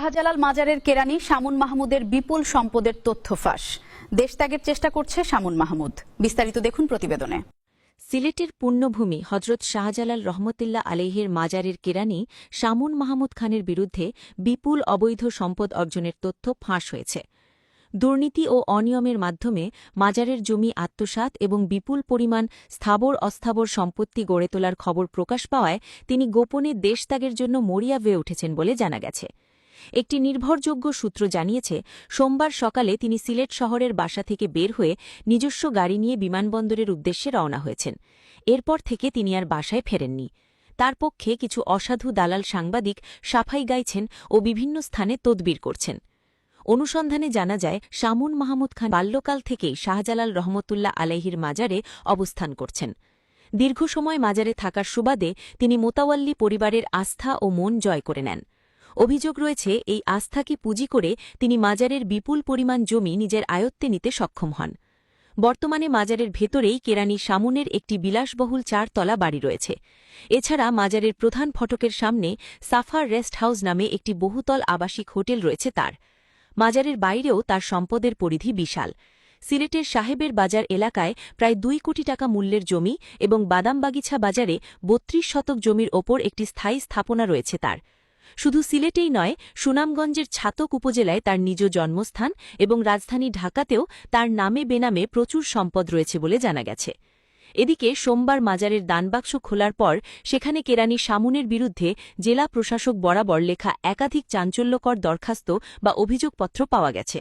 শাহজালাল মাজারের কেরানি শামুন মাহমুদের বিপুল সম্পদের তথ্য ফাঁস। দেশত্যাগের চেষ্টা করছে শামুন মাহমুদ। বিস্তারিত দেখুন প্রতিবেদনে। সিলেটের পুণ্যভূমি হজরত শাহজালাল রহমতুল্লাহ আলাইহির মাজারের কেরানি শামুন মাহমুদ খানের বিরুদ্ধে বিপুল অবৈধ সম্পদ অর্জনের তথ্য ফাঁস হয়েছে। দুর্নীতি ও অনিয়মের মাধ্যমে মাজারের জমি আত্মসাৎ এবং বিপুল পরিমাণ স্থাবর অস্থাবর সম্পত্তি গড়ে তোলার খবর প্রকাশ পাওয়ায় তিনি গোপনে দেশত্যাগের জন্য মরিয়া হয়ে উঠেছেন বলে জানা গেছে। একটি নির্ভরযোগ্য সূত্র জানিয়েছে, সোমবার সকালে তিনি সিলেট শহরের বাসা থেকে বের হয়ে নিজস্ব গাড়ি নিয়ে বিমানবন্দরের উদ্দেশ্যে রওনা হয়েছেন। এরপর থেকে তিনি আর বাসায় ফেরেননি। তার পক্ষে কিছু অসাধু দালাল সাংবাদিক সাফাই গাইছেন ও বিভিন্ন স্থানে তদবির করছেন। অনুসন্ধানে জানা যায়, শামুন মাহমুদ খান বাল্যকাল থেকেই শাহজালাল রহমতুল্লাহ আলাইহির মাজারে অবস্থান করছেন। দীর্ঘ সময় মাজারে থাকার সুবাদে তিনি মোতাওয়াল্লি পরিবারের আস্থা ও মন জয় করে নেন। অভিযোগ রয়েছে, এই আস্থাকে পুঁজি করে তিনি মাজারের বিপুল পরিমাণ জমি নিজের আয়ত্তে নিতে সক্ষম হন। বর্তমানে মাজারের ভেতরেই কেরানি শামুনের একটি বিলাসবহুল 4 তলা বাড়ি রয়েছে। এছাড়া মাজারের প্রধান ফটকের সামনে সাফার রেস্ট হাউস নামে একটি বহুতল আবাসিক হোটেল রয়েছে তার। মাজারের বাইরেও তার সম্পদের পরিধি বিশাল। সিলেটের সাহেবের বাজার এলাকায় প্রায় 2 কোটি টাকা মূল্যের জমি এবং বাদামবাগিছা বাজারে 32 শতক জমির ওপর একটি স্থায়ী স্থাপনা রয়েছে তার। শুধু সিলেটেই নয়, সুনামগঞ্জের ছাতক উপজেলায় তার নিজ জন্মস্থান এবং রাজধানী ঢাকাতেও তার নামে বেনামে প্রচুর সম্পদ রয়েছে বলে জানা গেছে। এদিকে সোমবার মাজারের দানবাক্স খোলার পর সেখানে কেরানি শামুনের বিরুদ্ধে জেলা প্রশাসক বরাবর লেখা একাধিক চাঞ্চল্যকর দরখাস্ত বা অভিযোগপত্র পাওয়া গেছে।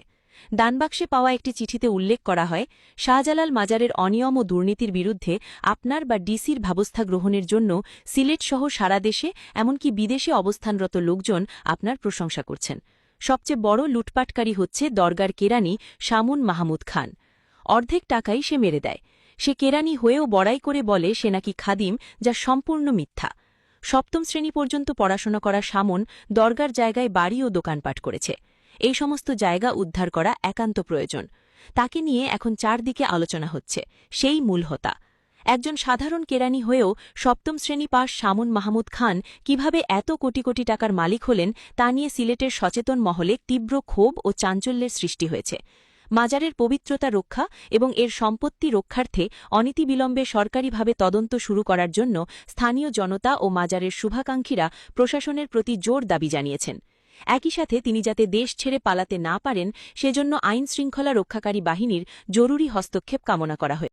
দানবাক্সে পাওয়া একটি চিঠিতে উল্লেখ করা হয়, শাহজালাল মাজারের অনিয়ম ও দুর্নীতির বিরুদ্ধে আপনার বা ডিসির ব্যবস্থা গ্রহণের জন্য সিলেটসহ সারা দেশে এমনকি বিদেশে অবস্থানরত লোকজন আপনার প্রশংসা করছেন। সবচেয়ে বড় লুটপাটকারী হচ্ছে দরগার কেরানি শামুন মাহমুদ খান। অর্ধেক টাকাই সে মেরে দেয়। সে কেরানি হয়েও বড়াই করে বলে সে নাকি খাদিম, যা সম্পূর্ণ মিথ্যা। 7ম শ্রেণী পর্যন্ত পড়াশোনা করা শামুন দরগার জায়গায় বাড়ি ও দোকানপাট করেছে। এই সমস্ত জায়গা উদ্ধার করা একান্ত প্রয়োজন। তাকে নিয়ে এখন চারদিকে আলোচনা হচ্ছে, সেই মূল হোতা। একজন সাধারণ কেরানি হয়েও 7ম শ্রেণী পাস শামুন মাহমুদ খান কিভাবে এত কোটি কোটি টাকার মালিক হলেন তা নিয়ে সিলেটের সচেতন মহলে তীব্র ক্ষোভ ও চাঞ্চল্যের সৃষ্টি হয়েছে। মাজারের পবিত্রতা রক্ষা এবং এর সম্পত্তি রক্ষার্থে অনতিবিলম্বে সরকারিভাবে তদন্ত শুরু করার জন্য স্থানীয় জনতা ও মাজারের শুভাকাঙ্ক্ষীরা প্রশাসনের প্রতি জোর দাবি জানিয়েছেন। একই সাথে তিনি যাতে দেশ ছেড়ে পালাতে না পারেন সেজন্য আইনশৃঙ্খলা রক্ষাকারী বাহিনীর জরুরি হস্তক্ষেপ কামনা করা হয়।